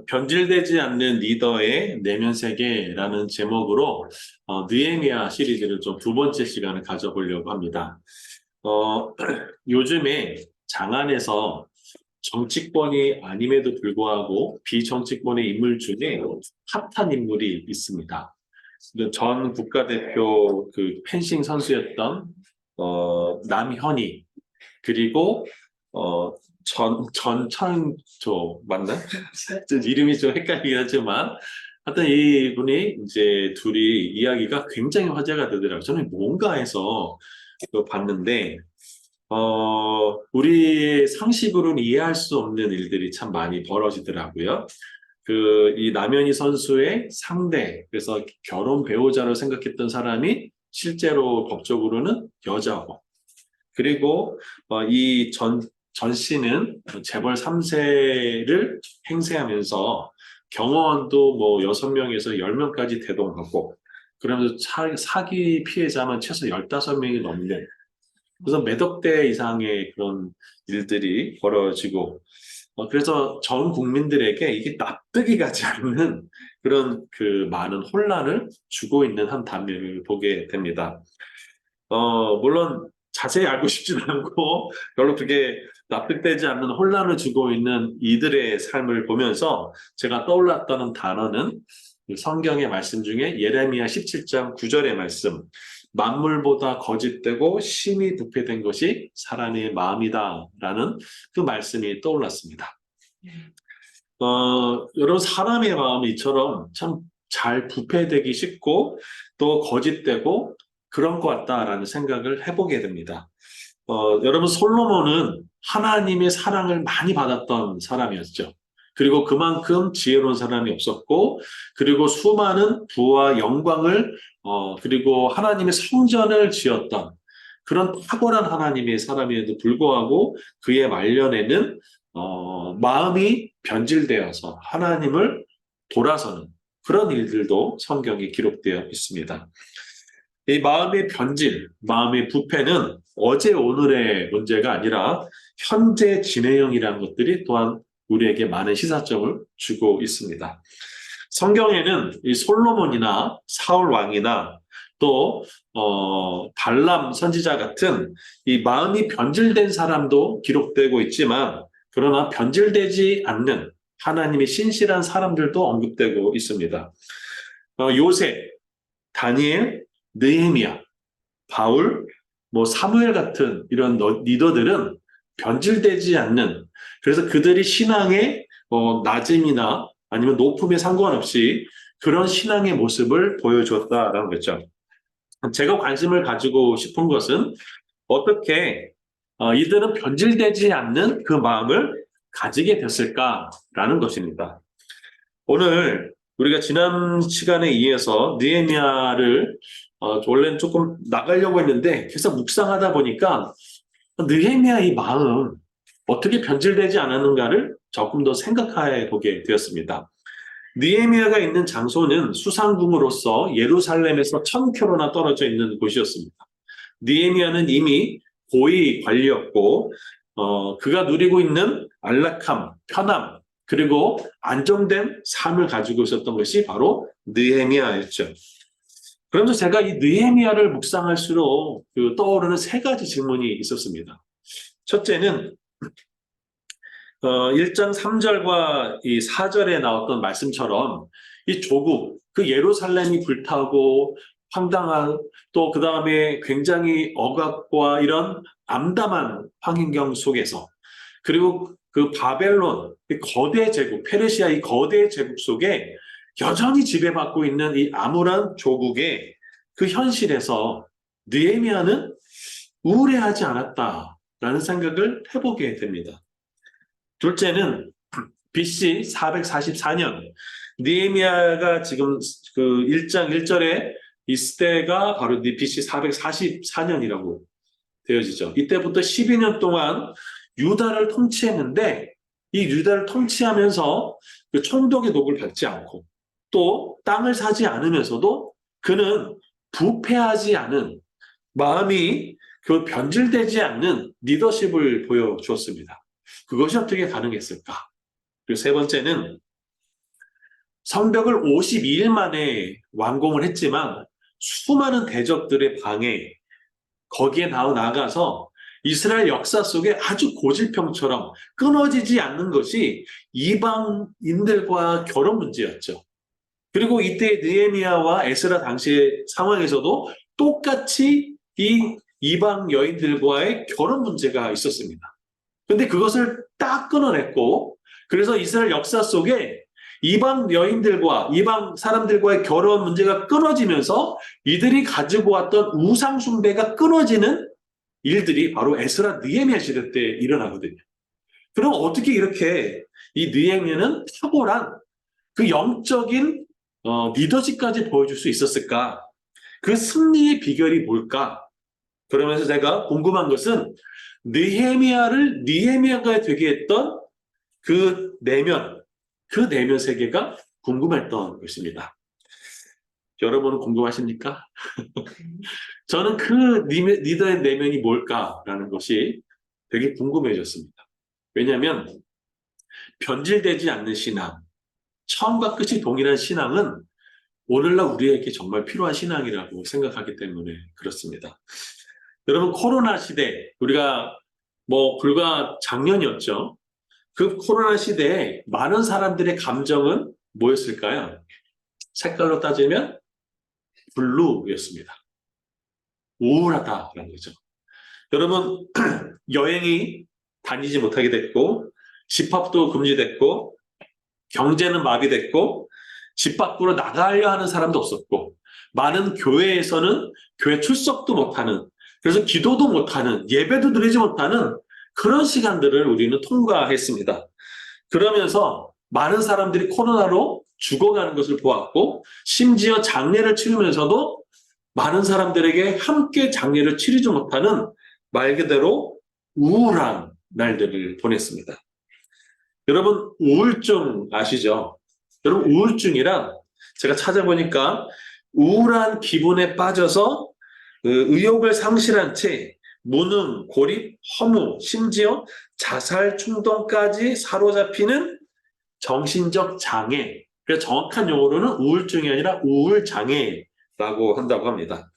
변질되지 않는 리더의 내면 세계라는 제목으로 느헤미야 시리즈를 좀 두 번째 시간을 가져보려고 합니다. 어, 요즘에 장안에서 정치권이 아님에도 불구하고 비정치권의 인물 중에 핫한 인물이 있습니다. 전 국가대표 그 펜싱 선수였던 남현희, 그리고 어, 전천조 맞나? 이름이 좀 헷갈리긴 하지만 하여튼 이분이 이제 둘이 이야기가 굉장히 화제가 되더라고요. 저는 뭔가 해서 봤는데 우리 상식으로는 이해할 수 없는 일들이 참 많이 벌어지더라고요. 이 남현희 선수의 상대, 그래서 결혼 배우자로 생각했던 사람이 실제로 법적으로는 여자고, 그리고 전 씨는 재벌 3세를 행세하면서 경호원도 뭐 6명에서 10명까지 대동하고, 그러면서 사기 피해자만 최소 15명이 넘는, 그래서 몇억 대 이상의 그런 일들이 벌어지고, 그래서 전 국민들에게 이게 납득이 가지 않는 그런 그 많은 혼란을 주고 있는 한 단면을 보게 됩니다. 물론 자세히 알고 싶지는 않고 별로 그게 납득되지 않는 혼란을 주고 있는 이들의 삶을 보면서 제가 떠올랐다는 단어는 그 성경의 말씀 중에 예레미야 17장 9절의 말씀, 만물보다 거짓되고 심히 부패된 것이 사람의 마음이다라는 그 말씀이 떠올랐습니다. 여러분, 사람의 마음이 이처럼 참 잘 부패되기 쉽고 또 거짓되고 그런 것 같다라는 생각을 해보게 됩니다. 여러분, 솔로몬은 하나님의 사랑을 많이 받았던 사람이었죠. 그리고 그만큼 지혜로운 사람이 없었고, 그리고 수많은 부와 영광을, 그리고 하나님의 성전을 지었던 그런 탁월한 하나님의 사람임에도 불구하고 그의 말년에는 마음이 변질되어서 하나님을 돌아서는 그런 일들도 성경에 기록되어 있습니다. 이 마음의 변질, 마음의 부패는 어제 오늘의 문제가 아니라 현재 진행형이라는 것들이 또한 우리에게 많은 시사점을 주고 있습니다. 성경에는 이 솔로몬이나 사울 왕이나 또 발람 선지자 같은 이 마음이 변질된 사람도 기록되고 있지만, 그러나 변질되지 않는 하나님의 신실한 사람들도 언급되고 있습니다. 요셉, 다니엘, 느헤미야, 바울, 뭐 사무엘 같은 이런 리더들은 변질되지 않는, 그래서 그들이 신앙의 낮음이나 아니면 높음에 상관없이 그런 신앙의 모습을 보여주었다라는 거죠. 제가 관심을 가지고 싶은 것은 어떻게 이들은 변질되지 않는 그 마음을 가지게 됐을까라는 것입니다. 오늘 우리가 지난 시간에 이어서 느헤미야를 원래는 조금 나가려고 했는데 계속 묵상하다 보니까 느헤미야 이 마음 어떻게 변질되지 않았는가를 조금 더 생각해 보게 되었습니다. 느헤미야가 있는 장소는 수상궁으로서 예루살렘에서 1000km나 떨어져 있는 곳이었습니다. 느헤미야는 이미 고위 관리였고 그가 누리고 있는 안락함, 편함, 그리고 안정된 삶을 가지고 있었던 것이 바로 느헤미야였죠. 그러면서 제가 이 느헤미야를 묵상할수록 떠오르는 세 가지 질문이 있었습니다. 첫째는 1장 3절과 이 4절에 나왔던 말씀처럼 이 조국, 그 예루살렘이 불타고 황당한, 또 그 다음에 굉장히 억압과 이런 암담한 환경 속에서, 그리고 그 바벨론, 이 거대 제국, 페르시아 이 거대 제국 속에 여전히 지배받고 있는 이 암울한 조국의 그 현실에서 느헤미야는 우울해하지 않았다라는 생각을 해보게 됩니다. 둘째는 BC 444년 느헤미야가 지금 그 1장 1절에 있을 때가 바로 BC 444년이라고 되어지죠. 이때부터 12년 동안 유다를 통치했는데, 이 유다를 통치하면서 그 총독의 녹을 받지 않고 또 땅을 사지 않으면서도 그는 부패하지 않은, 마음이 그 변질되지 않는 리더십을 보여주었습니다. 그것이 어떻게 가능했을까? 그리고 세 번째는 성벽을 52일 만에 완공을 했지만 수많은 대적들의 방해, 거기에 나가서 이스라엘 역사 속에 아주 고질병처럼 끊어지지 않는 것이 이방인들과 결혼 문제였죠. 그리고 이때 느헤미야와 에스라 당시의 상황에서도 똑같이 이 이방 여인들과의 결혼 문제가 있었습니다. 근데 그것을 딱 끊어냈고, 그래서 이스라엘 역사 속에 이방 여인들과 이방 사람들과의 결혼 문제가 끊어지면서 이들이 가지고 왔던 우상 숭배가 끊어지는 일들이 바로 에스라 느헤미야 시대 때 일어나거든요. 그럼 어떻게 이렇게 이 느헤미야는 탁월한 그 영적인 리더십까지 보여줄 수 있었을까? 그 승리의 비결이 뭘까? 그러면서 제가 궁금한 것은 느헤미야를 느헤미야가 되게 했던 그 내면 세계가 궁금했던 것입니다. 여러분은 궁금하십니까? 저는 그 리더의 내면이 뭘까라는 것이 되게 궁금해졌습니다. 왜냐하면 변질되지 않는 신앙, 처음과 끝이 동일한 신앙은 오늘날 우리에게 정말 필요한 신앙이라고 생각하기 때문에 그렇습니다. 여러분, 코로나 시대, 우리가 불과 작년이었죠. 그 코로나 시대에 많은 사람들의 감정은 뭐였을까요? 색깔로 따지면 블루였습니다. 우울하다라는 거죠. 여러분, 여행이 다니지 못하게 됐고, 집합도 금지됐고, 경제는 마비됐고, 집 밖으로 나가려 하는 사람도 없었고, 많은 교회에서는 교회 출석도 못하는, 그래서 기도도 못하는, 예배도 드리지 못하는 그런 시간들을 우리는 통과했습니다. 그러면서 많은 사람들이 코로나로 죽어가는 것을 보았고, 심지어 장례를 치르면서도 많은 사람들에게 함께 장례를 치르지 못하는 말 그대로 우울한 날들을 보냈습니다. 여러분, 우울증 아시죠? 여러분, 우울증이란 제가 찾아보니까 우울한 기분에 빠져서 의욕을 상실한 채 무능, 고립, 허무, 심지어 자살 충동까지 사로잡히는 정신적 장애. 그래서 정확한 용어로는 우울증이 아니라 우울장애라고 한다고 합니다.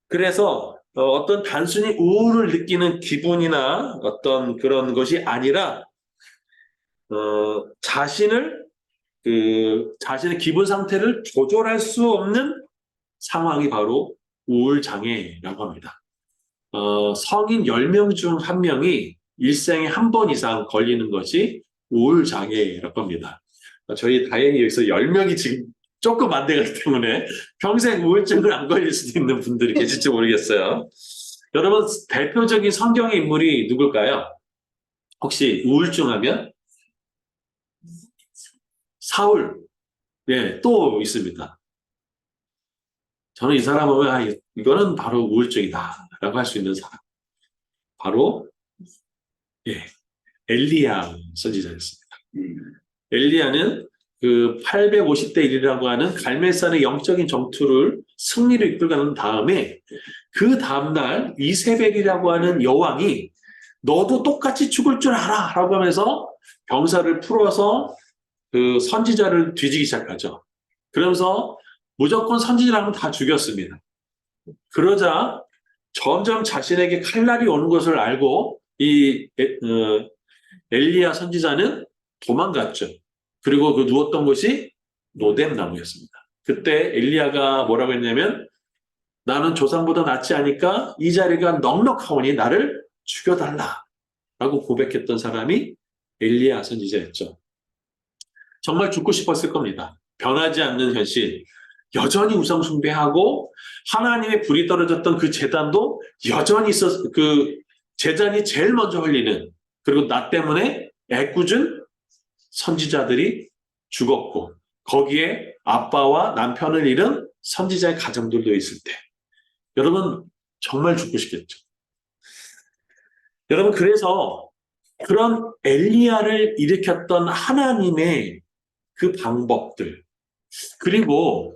그래서 어떤 단순히 우울을 느끼는 기분이나 어떤 그런 것이 아니라 자신의 기분 상태를 조절할 수 없는 상황이 바로 우울장애라고 합니다. 성인 10명 중 1명이 일생에 한 번 이상 걸리는 것이 우울장애라고 합니다. 저희 다행히 여기서 10명이 지금 조금 안 되기 때문에 평생 우울증을 안 걸릴 수도 있는 분들이 계실지 모르겠어요. 여러분, 대표적인 성경의 인물이 누굴까요? 혹시 우울증 하면? 사울. 예, 또 있습니다. 저는 이 사람 보면 이거는 바로 우울증이다 라고 할 수 있는 사람. 바로 엘리야 선지자였습니다. 엘리야는 그 850대 1이라고 하는 갈멜산의 영적인 전투를 승리로 이끌어가는 다음에 그 다음날 이세벨이라고 하는 여왕이 너도 똑같이 죽을 줄 알아 라고 하면서 병사를 풀어서 그 선지자를 뒤지기 시작하죠. 그러면서 무조건 선지자라면 다 죽였습니다. 그러자 점점 자신에게 칼날이 오는 것을 알고 이 엘리야 선지자는 도망갔죠. 그리고 그 누웠던 곳이 노뎀나무였습니다. 그때 엘리야가 뭐라고 했냐면 나는 조상보다 낫지 않으니까 이 자리가 넉넉하오니 나를 죽여달라 라고 고백했던 사람이 엘리야 선지자였죠. 정말 죽고 싶었을 겁니다. 변하지 않는 현실, 여전히 우상 숭배하고 하나님의 불이 떨어졌던 그 제단도 여전히 그 제단이 제일 먼저 흘리는, 그리고 나 때문에 애꿎은 선지자들이 죽었고 거기에 아빠와 남편을 잃은 선지자의 가정들도 있을 때 여러분 정말 죽고 싶겠죠. 여러분, 그래서 그런 엘리야를 일으켰던 하나님의 그 방법들, 그리고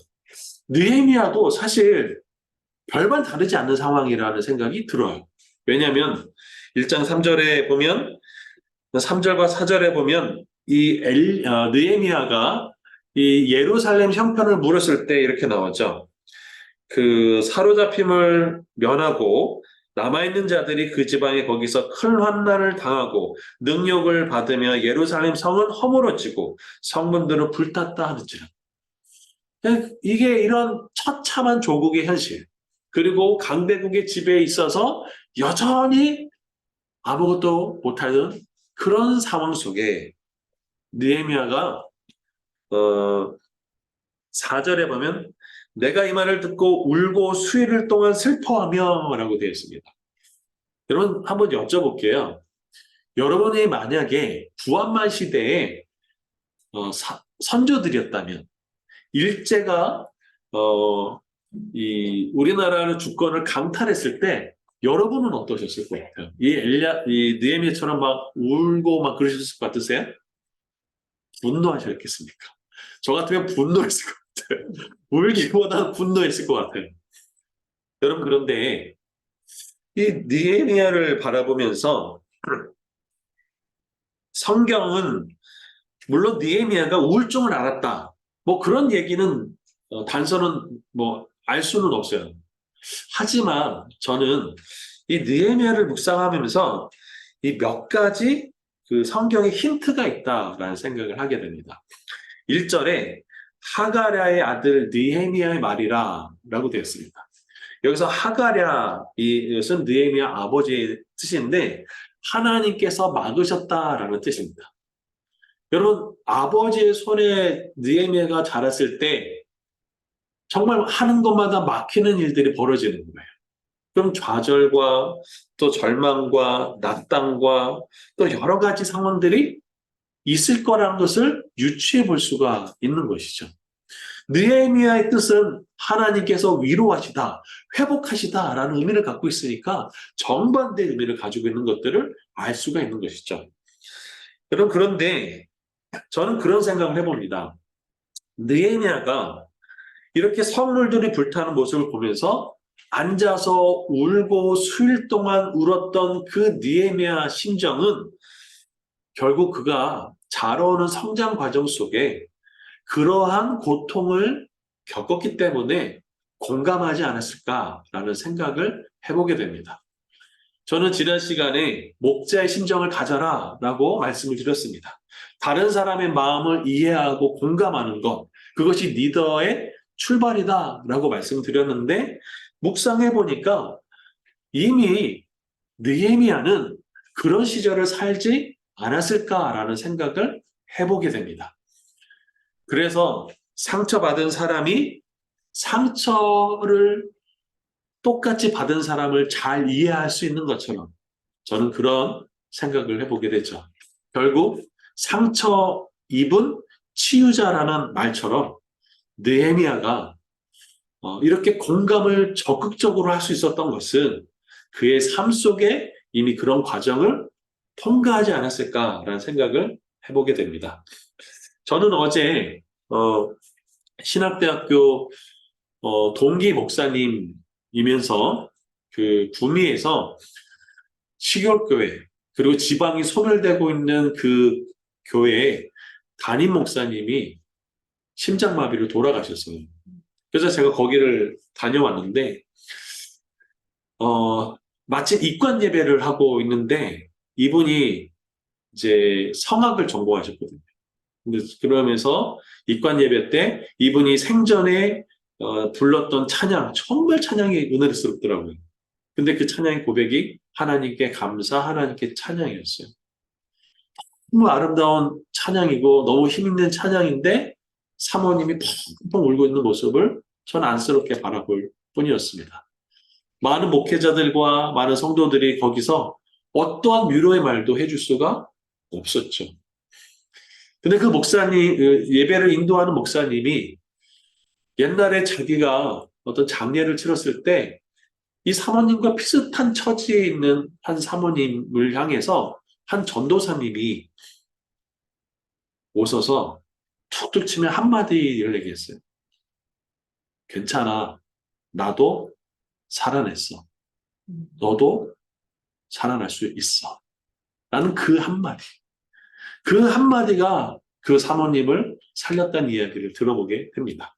느헤미야도 사실 별반 다르지 않는 상황이라는 생각이 들어요. 왜냐하면 1장 3절에 보면, 3절과 4절에 보면 이 느헤미야가 이 예루살렘 형편을 물었을 때 이렇게 나오죠. 그 사로잡힘을 면하고 남아있는 자들이 그 지방에 거기서 큰 환난을 당하고 능욕을 받으며 예루살렘 성은 허물어지고 성문들은 불탔다 하는지라. 이게 이런 처참한 조국의 현실, 그리고 강대국의 지배에 있어서 여전히 아무것도 못하는 그런 상황 속에 느헤미야가 4절에 보면 내가 이 말을 듣고 울고 수일을 동안 슬퍼하며 라고 되어 있습니다. 여러분 한번 여쭤볼게요. 여러분이 만약에 구한말 시대에 선조들이었다면 일제가 이 우리나라의 주권을 강탈했을 때 여러분은 어떠셨을 것 같아요? 이 느헤미야처럼 막 울고 막 그러셨을 것 같으세요? 분노하셨겠습니까? 저 같으면 분노했을 것 같아요. 울기보다 분노했을 것 같아요. 여러분 그런데 이 느헤미야를 바라보면서 성경은 물론 느헤미야가 우울증을 앓았다. 뭐 그런 얘기는 단서는 뭐 알 수는 없어요. 하지만 저는 이 느헤미야를 묵상하면서 이 몇 가지 그 성경의 힌트가 있다라는 생각을 하게 됩니다. 1절에 하가랴의 아들 느헤미야의 말이라 라고 되어 있습니다. 여기서 하가랴 이것은 느헤미야 아버지의 뜻인데 하나님께서 막으셨다라는 뜻입니다. 여러분 아버지의 손에 느헤미야가 자랐을 때 정말 하는 것마다 막히는 일들이 벌어지는 거예요. 그럼 좌절과 또 절망과 낙담과 또 여러 가지 상황들이 있을 거라는 것을 유추해 볼 수가 있는 것이죠. 느헤미야의 뜻은 하나님께서 위로하시다, 회복하시다라는 의미를 갖고 있으니까 정반대의 의미를 가지고 있는 것들을 알 수가 있는 것이죠. 여러분 그런데 저는 그런 생각을 해봅니다. 느헤미야가 이렇게 성물들이 불타는 모습을 보면서 앉아서 울고 수일 동안 울었던 그 느헤미야 심정은 결국 그가 자라오는 성장 과정 속에 그러한 고통을 겪었기 때문에 공감하지 않았을까라는 생각을 해보게 됩니다. 저는 지난 시간에 목자의 심정을 가져라 라고 말씀을 드렸습니다. 다른 사람의 마음을 이해하고 공감하는 것, 그것이 리더의 출발이다 라고 말씀드렸는데 묵상해 보니까 이미 느헤미야는 그런 시절을 살지 않았을까라는 생각을 해보게 됩니다. 그래서 상처받은 사람이 상처를 똑같이 받은 사람을 잘 이해할 수 있는 것처럼 저는 그런 생각을 해보게 되죠. 결국 상처 입은 치유자라는 말처럼 느헤미야가 이렇게 공감을 적극적으로 할 수 있었던 것은 그의 삶 속에 이미 그런 과정을 통과하지 않았을까라는 생각을 해보게 됩니다. 저는 어제 신학대학교 동기 목사님이면서 그 구미에서 시골교회 그리고 지방이 소멸되고 있는 그 교회에 담임 목사님이 심장마비로 돌아가셨어요. 그래서 제가 거기를 다녀왔는데 마침 입관 예배를 하고 있는데 이분이 이제 성악을 전공하셨거든요. 근데 그러면서 입관 예배 때 이분이 생전에 불렀던 찬양, 정말 찬양이 은혜스럽더라고요. 근데 그 찬양의 고백이 하나님께 감사, 하나님께 찬양이었어요. 너무 아름다운 찬양이고 너무 힘있는 찬양인데 사모님이 펑펑 울고 있는 모습을 전 안쓰럽게 바라볼 뿐이었습니다. 많은 목회자들과 많은 성도들이 거기서 어떠한 위로의 말도 해줄 수가 없었죠. 근데 그 목사님, 그 예배를 인도하는 목사님이 옛날에 자기가 어떤 장례를 치렀을 때 이 사모님과 비슷한 처지에 있는 한 사모님을 향해서 한 전도사님이 오셔서 툭툭 치면 한마디를 얘기했어요. 괜찮아. 나도 살아냈어. 너도 살아날 수 있어. 라는 그 한마디. 그 한마디가 그 사모님을 살렸다는 이야기를 들어보게 됩니다.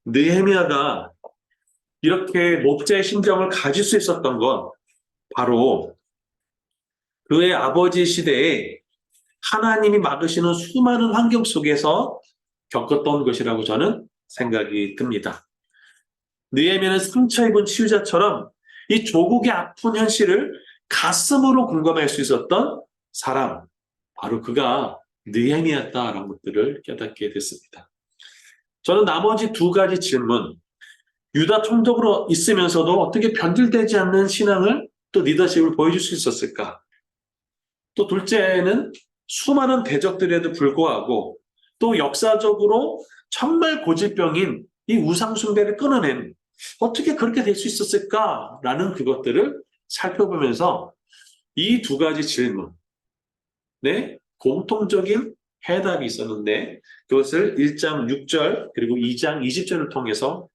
느헤미야가 이렇게 목자의 심정을 가질 수 있었던 건 바로 그의 아버지 시대에 하나님이 막으시는 수많은 환경 속에서 겪었던 것이라고 저는 생각이 듭니다. 느헤미야는 상처 입은 치유자처럼 이 조국의 아픈 현실을 가슴으로 공감할 수 있었던 사람, 바로 그가 느헤미야였다라는 것들을 깨닫게 됐습니다. 저는 나머지 두 가지 질문, 유다 총독으로 있으면서도 어떻게 변질되지 않는 신앙을 또 리더십을 보여줄 수 있었을까? 또 둘째는 수많은 대적들에도 불구하고 또 역사적으로 정말 고질병인 이 우상숭배를 끊어낸 어떻게 그렇게 될 수 있었을까라는 그것들을 살펴보면서 이 두 가지 질문에 공통적인 해답이 있었는데 그것을 1장 6절 그리고 2장 20절을 통해서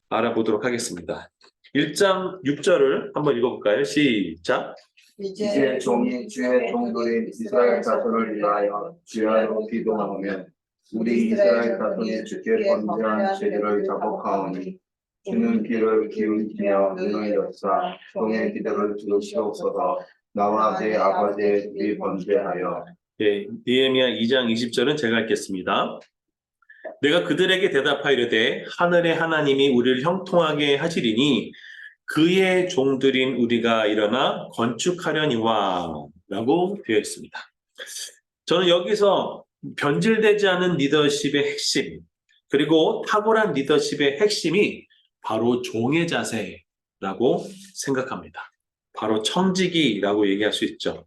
알아보도록 하겠습니다. 1장 6절을 한번 읽어볼까요? 시작! 이제 종이 주의 종들인 이스라엘 자손을 위하여 주야로 기도하오면 우리 이스라엘 자손이 주께 번제한 제사를 자복하오니 주는 귀를 기울이시며 눈을 여사 종의 기도를 들으시옵소서. 나와 내 아버지의 집이 번제하여. 느헤미야 2장 20절은 제가 읽겠습니다. 내가 그들에게 대답하여 이르되 하늘의 하나님이 우리를 형통하게 하시리니 그의 종들인 우리가 일어나 건축하려니와 라고 되어 있습니다. 저는 여기서 변질되지 않은 리더십의 핵심 그리고 탁월한 리더십의 핵심이 바로 종의 자세라고 생각합니다. 바로 청지기라고 얘기할 수 있죠.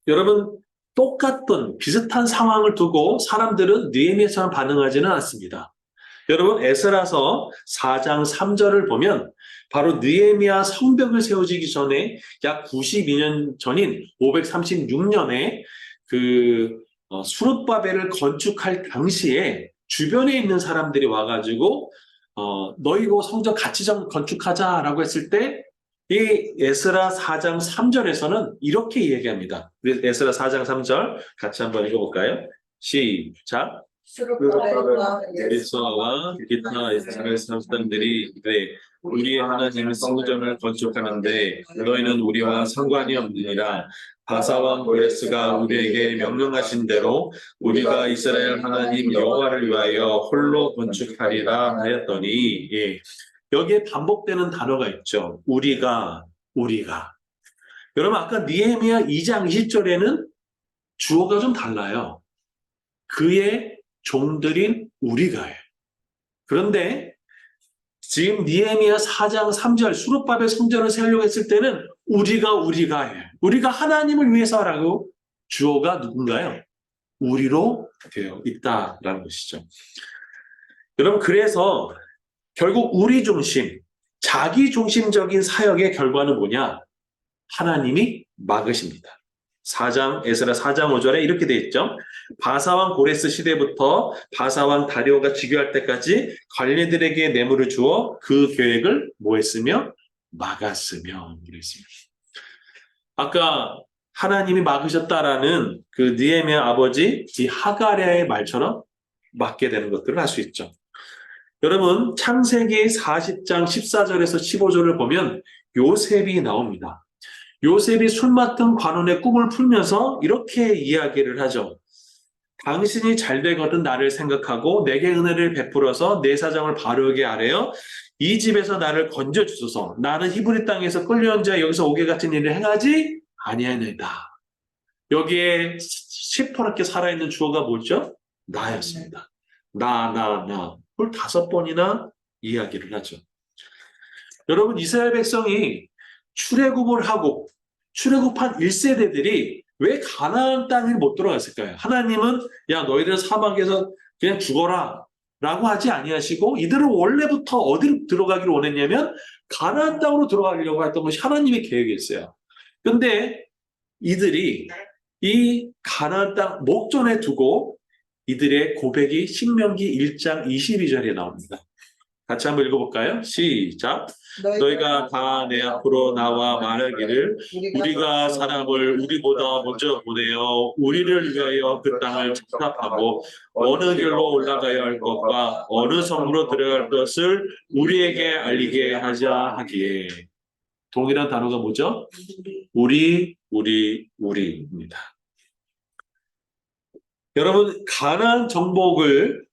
여러분 똑같은 비슷한 상황을 두고 사람들은 느헤미야처럼 반응하지는 않습니다. 여러분 에스라서 4장 3절을 보면 바로 느헤미야 성벽을 세워지기 전에 약 92년 전인 536년에 수룹바벨을 건축할 당시에 주변에 있는 사람들이 와가지고 너희 이거 성전 같이 건축하자라고 했을 때 이 에스라 4장 3절에서는 이렇게 얘기합니다. 에스라 4장 3절 같이 한번 읽어볼까요? 시작! 에스라와 기타 이스라엘 사람들이 우리의 하나님 성전을 건축하는데 너희는 우리와 상관이 없느니라. 바사왕 고레스가 우리에게 명령하신 대로 우리가 이스라엘 하나님 여호와를 위하여 홀로 건축하리라 하였더니 여기에 반복되는 단어가 있죠. 우리가. 여러분 아까 느헤미야 2장 20절에는 주어가 좀 달라요. 그의 종들인 우리가예요. 그런데 지금 느헤미야 4장 3절 수룹바벨 성전을 세우려고 했을 때는 우리가예요. 우리가 하나님을 위해서라고 주어가 누군가요? 우리로 되어 있다라는 것이죠. 여러분 그래서 결국 우리 중심, 자기 중심적인 사역의 결과는 뭐냐? 하나님이 막으십니다. 에스라 4장 5절에 이렇게 되어 있죠. 바사왕 고레스 시대부터 바사왕 다리오가 즉위할 때까지 관리들에게 뇌물을 주어 그 계획을 뭐했으며? 막았으며 그랬습니다. 아까 하나님이 막으셨다라는 그 느헤미야 아버지 이 하가랴의 말처럼 막게 되는 것들을 알 수 있죠. 여러분 창세기 40장 14절에서 15절을 보면 요셉이 나옵니다. 요셉이 술 맡은 관원의 꿈을 풀면서 이렇게 이야기를 하죠. 당신이 잘 되거든 나를 생각하고 내게 은혜를 베풀어서 내 사정을 바르게 아뢰어 이 집에서 나를 건져주소서. 나는 히브리 땅에서 끌려온 자 여기서 오게 같은 일을 행하지 아니하나이다. 여기에 시퍼렇게 살아있는 주어가 뭐죠? 나였습니다. 나. 그걸 5번이나 이야기를 하죠. 여러분 이스라엘 백성이 출애굽을 하고 출애굽한 1세대들이 왜 가나안 땅에 못 들어갔을까요? 하나님은 야 너희들 사막에서 그냥 죽어라 라고 하지 아니하시고 이들은 원래부터 어디로 들어가기를 원했냐면 가나안 땅으로 들어가려고 했던 것이 하나님의 계획이었어요. 근데 이들이 이 가나안 땅 목전에 두고 이들의 고백이 신명기 1장 22절에 나옵니다. 같이 한번 읽어볼까요? 시작. 너희가 다 내 앞으로 나와 말하기를 우리가 사람을 우리보다 먼저 보내어 우리를 위하여 그 땅을 찾아하고 어느 길로 올라가야 할 것과 어느 성으로 들어갈 것을 우리에게 알리게 하자 하기에. 동일한 단어가 뭐죠? 우리입니다. 여러분, 가나안 정복을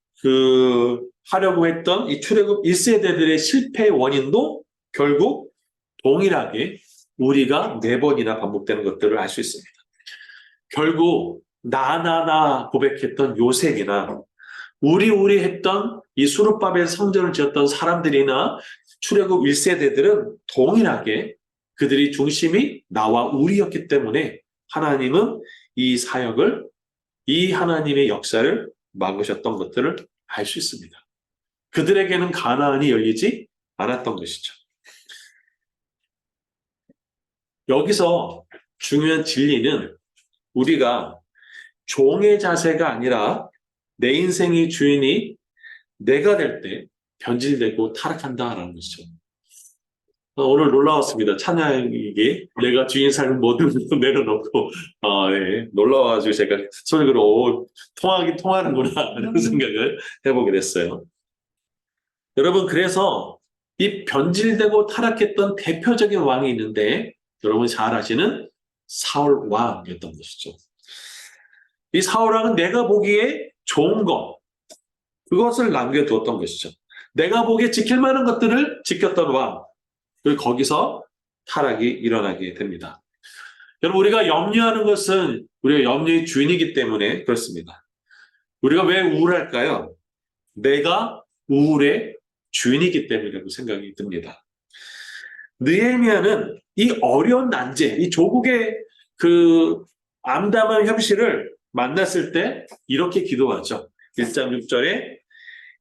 하려고 했던 이 출애굽 1세대들의 실패의 원인도 결국 동일하게 우리가 4번이나 반복되는 것들을 알 수 있습니다. 결국 나나나 고백했던 요셉이나 우리 했던 이 수르바벨 성전을 지었던 사람들이나 출애굽 1세대들은 동일하게 그들이 중심이 나와 우리였기 때문에 하나님은 이 사역을, 이 하나님의 역사를 막으셨던 것들을 알 수 있습니다. 그들에게는 가나안이 열리지 않았던 것이죠. 여기서 중요한 진리는 우리가 종의 자세가 아니라 내 인생의 주인이 내가 될 때 변질되고 타락한다라는 것이죠. 오늘 놀라웠습니다. 찬양에게 내가 주인 삶을 모든 걸 내려놓고 네, 놀라워가지고 제가 솔직으로 통하긴 통하는구나 이런 생각을 해보게 됐어요. 여러분, 그래서 이 변질되고 타락했던 대표적인 왕이 있는데 여러분 잘 아시는 사울 왕이었던 것이죠. 이 사울 왕은 내가 보기에 좋은 것, 그것을 남겨두었던 것이죠. 내가 보기에 지킬 만한 것들을 지켰던 왕, 그리고 거기서 타락이 일어나게 됩니다. 여러분, 우리가 염려하는 것은 우리가 염려의 주인이기 때문에 그렇습니다. 우리가 왜 우울할까요? 내가 우울의 주인이기 때문이라고 생각이 듭니다. 느헤미야는 이 어려운 난제, 이 조국의 암담한 현실을 만났을 때 이렇게 기도하죠. 1장 6절에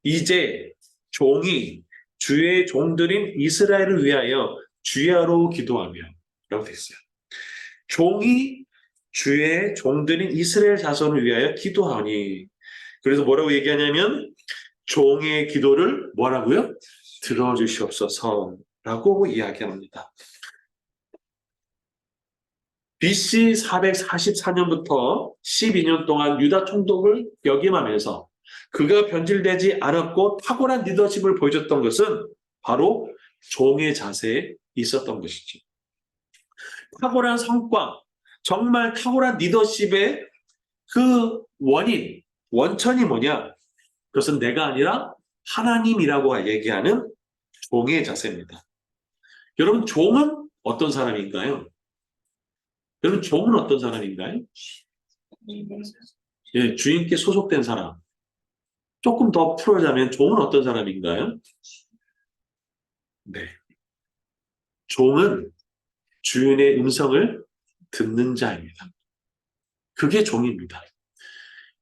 이제 종이 주의 종들인 이스라엘을 위하여 주야로 기도하며 라고 되어 있어요. 종이 주의 종들인 이스라엘 자손을 위하여 기도하니. 그래서 뭐라고 얘기하냐면 종의 기도를 뭐라고요? 들어주시옵소서 라고 이야기합니다. BC 444년부터 12년 동안 유다 총독을 역임하면서 그가 변질되지 않았고 탁월한 리더십을 보여줬던 것은 바로 종의 자세에 있었던 것이죠. 탁월한 성과, 정말 탁월한 리더십의 그 원천이 뭐냐? 그것은 내가 아니라 하나님이라고 얘기하는 종의 자세입니다. 여러분, 종은 어떤 사람인가요? 여러분, 종은 어떤 사람인가요? 예, 주인께 소속된 사람. 조금 더 풀어자면 종은 어떤 사람인가요? 네. 종은 주인의 음성을 듣는 자입니다. 그게 종입니다.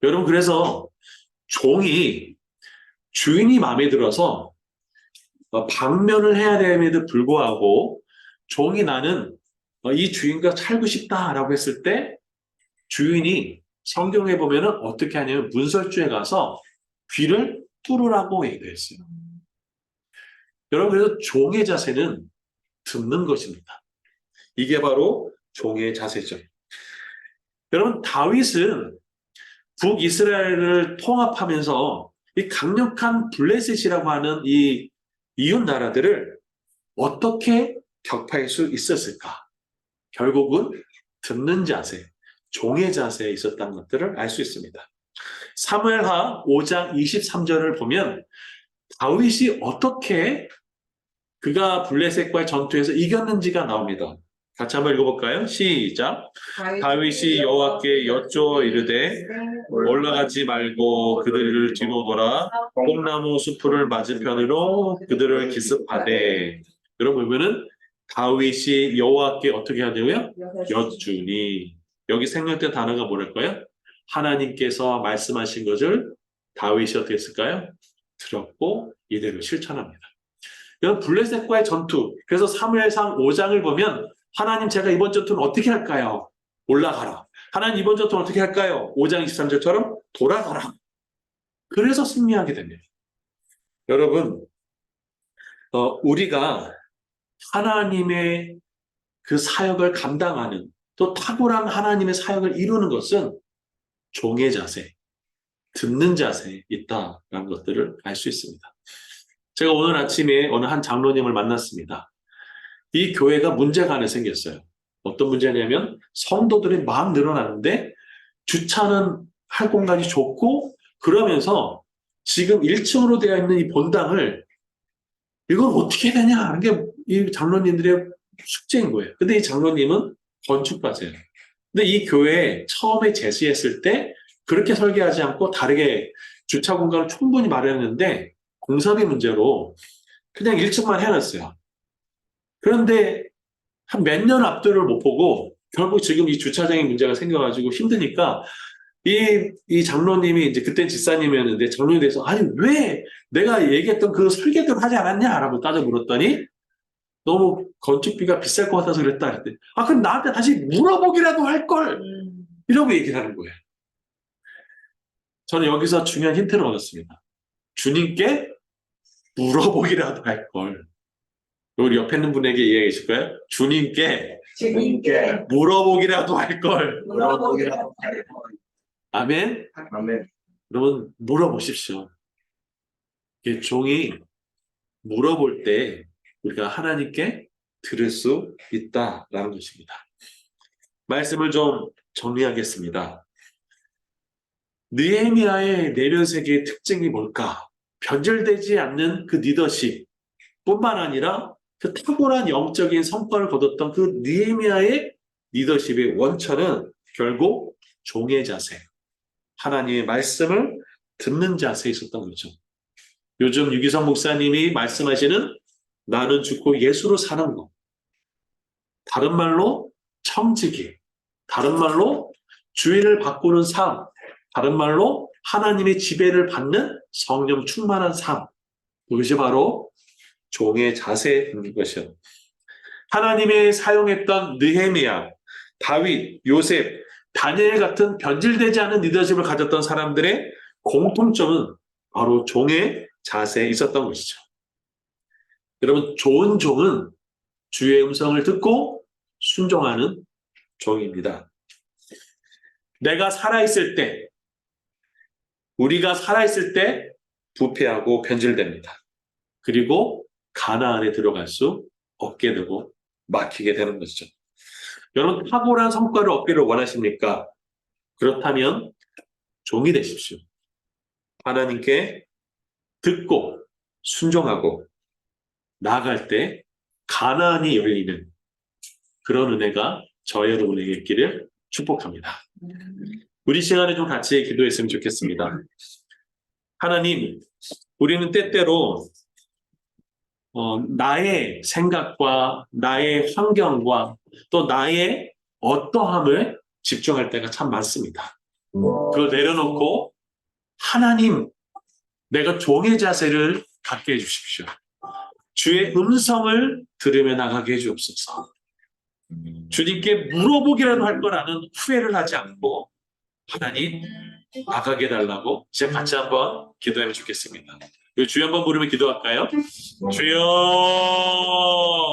여러분, 그래서 종이 주인이 마음에 들어서 방면을 해야 됨에도 불구하고 종이 나는 이 주인과 살고 싶다라고 했을 때 주인이 성경에 보면은 어떻게 하냐면 문설주에 가서 귀를 뚫으라고 얘기했어요. 여러분, 그래서 종의 자세는 듣는 것입니다. 이게 바로 종의 자세죠. 여러분, 다윗은 북이스라엘을 통합하면서 이 강력한 블레셋이라고 하는 이 이웃 나라들을 어떻게 격파할 수 있었을까? 결국은 듣는 자세, 종의 자세에 있었다는 것들을 알 수 있습니다. 사무엘하 5장 23절을 보면 다윗이 어떻게 그가 블레셋과의 전투에서 이겼는지가 나옵니다. 같이 한번 읽어볼까요? 시작. 다윗이 여호와께 여쭈어 이르되 올라가지 말고 그들을 뒤로 돌아 뽕나무 숲을 맞은편으로 그들을 기습하되. 여러분 보면은 다윗이 여호와께 어떻게 하냐고요? 여쭈니. 여기 생략된 단어가 뭐랄까요? 하나님께서 말씀하신 것을 다윗이 어떻게 했을까요? 들었고 이대로 실천합니다. 여러분, 블레셋과의 전투, 그래서 사무엘상 5장을 보면 하나님, 제가 이번 전투는 어떻게 할까요? 올라가라. 하나님, 이번 전투는 어떻게 할까요? 5장 23절처럼 돌아가라. 그래서 승리하게 됩니다. 여러분, 우리가 하나님의 그 사역을 감당하는 또 탁월한 하나님의 사역을 이루는 것은 종의 자세, 듣는 자세에 있다라는 것들을 알 수 있습니다. 제가 오늘 아침에 어느 한 장로님을 만났습니다. 이 교회가 문제가 하나 생겼어요. 어떤 문제냐면 성도들이 막 늘어나는데 주차는 할 공간이 좁고 그러면서 지금 1층으로 되어 있는 이 본당을 이걸 어떻게 해야 되냐 하는 게 이 장로님들의 숙제인 거예요. 근데 이 장로님은 건축가세요. 근데 이 교회 처음에 제시했을 때 그렇게 설계하지 않고 다르게 주차 공간을 충분히 마련했는데 공사비 문제로 그냥 1층만 해놨어요. 그런데 한 몇 년 앞들을 못 보고 결국 지금 이 주차장에 문제가 생겨가지고 힘드니까 이 장로님이 이제 그땐 집사님이었는데 장로님에 대해서 아니 왜 내가 얘기했던 그 설계대로 하지 않았냐라고 따져 물었더니 너무 건축비가 비쌀 것 같아서 그랬다 그랬더니 그럼 나한테 다시 물어보기라도 할 걸 이러고 얘기를 하는 거예요. 저는 여기서 중요한 힌트를 얻었습니다. 주님께 물어보기라도 할 걸. 우리 옆에 있는 분에게 이야기해 주실 거예요? 주님께 주님께 물어보기라도 할 걸. 물어보기라도 할 걸. 아멘. 아멘. 여러분 물어보십시오. 이게 종이 물어볼 때 우리가 하나님께 들을 수 있다라는 것입니다. 말씀을 좀 정리하겠습니다. 느헤미야의 내면세계의 특징이 뭘까? 변절되지 않는 그 리더십 뿐만 아니라 그 탁월한 영적인 성과를 거뒀던 그 느헤미야의 리더십의 원천은 결국 종의 자세, 하나님의 말씀을 듣는 자세에 있었던 거죠. 요즘 유기성 목사님이 말씀하시는 나는 죽고 예수로 사는 것. 다른 말로 청지기, 다른 말로 주의를 바꾸는 삶, 다른 말로 하나님의 지배를 받는 성령 충만한 삶. 이것이 바로 종의 자세인 것이요. 하나님의 사용했던 느헤미야, 다윗, 요셉, 다니엘 같은 변질되지 않은 리더십을 가졌던 사람들의 공통점은 바로 종의 자세에 있었던 것이죠. 여러분, 좋은 종은 주의 음성을 듣고 순종하는 종입니다. 내가 살아있을 때, 우리가 살아있을 때 부패하고 변질됩니다. 그리고 가나안에 들어갈 수 없게 되고 막히게 되는 것이죠. 여러분, 탁월한 성과를 얻기를 원하십니까? 그렇다면 종이 되십시오. 하나님께 듣고 순종하고 나아갈 때 가나안이 열리는 그런 은혜가 저 여러분에게 있기를 축복합니다. 우리 시간에 좀 같이 기도했으면 좋겠습니다. 하나님, 우리는 때때로 나의 생각과 나의 환경과 또 나의 어떠함을 집중할 때가 참 많습니다. 그걸 내려놓고 하나님, 내가 종의 자세를 갖게 해주십시오. 주의 음성을 들으며 나가게 해주옵소서. 주님께 물어보기라도 할 거라는 후회를 하지 않고 하나님 나가게 해달라고 이제 같이 한번 기도하면 좋겠습니다. 주여 한번 부르며 기도할까요? 주여